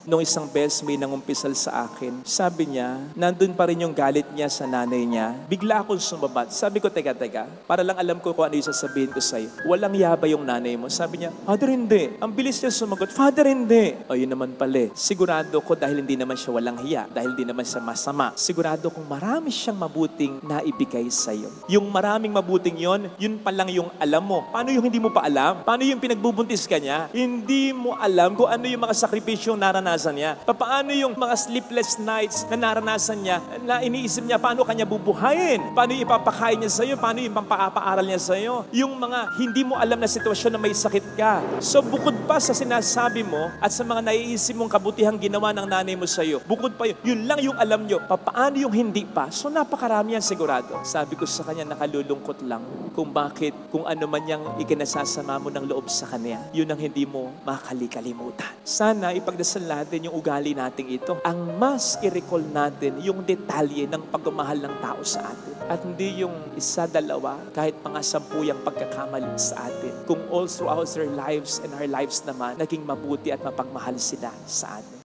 Nung isang beses may nangumpisal sa akin, sabi niya, nandun pa rin yung galit niya sa nanay niya. Bigla akong sumabat. Sabi ko, teka, para lang alam ko kung ano yung sasabihin ko sa'yo. Walang yaba yung nanay mo. Sabi niya, Father, hindi. Ang bilis niya sumagot, Father, hindi. O yun naman pala. Sigurado ko dahil hindi naman siya walang hiya, dahil hindi naman siya masama. Sigurado kong marami siyang mabuting naibigay sa'yo. Yung maraming mabuting yon, yun pa lang yung alam mo. Paano yung hindi mo pa alam? Paano yung pinagbubuntis ka niya? Hindi mo alam kung ano yung mga sakripisyong naranasan niya. Paano yung mga sleepless nights na naranasan niya, na iniisip niya paano kanya bubuhayin? Paano yung ipapakain niya sa'yo? Paano yung pampapaaral niya sa'yo? Yung mga hindi mo alam na sitwasyon na may sakit ka. So bukod pa sa sinasabi mo at sa mga naiisip mong kabutihang ginawa ng nanay mo sa'yo, bukod pa yun lang yung alam nyo. Paano yung hindi pa? So napakarami yan sigurado. Sabi ko sa kanya, nakalulungkot lang kung bakit, kung ano man yung ikinasasama mo ng loob sa kanya, yun ang hindi mo makalikalimutan. Sana ipagdasal natin yung ugali nating ito. Ang mas i-recall natin yung detalye ng pagmamahal ng tao sa atin. At hindi yung isa, dalawa, kahit mga 10 yung pagkakamali sa atin. Kung all throughout their lives and our lives naman, naging mabuti at mapagmahal sila sa atin.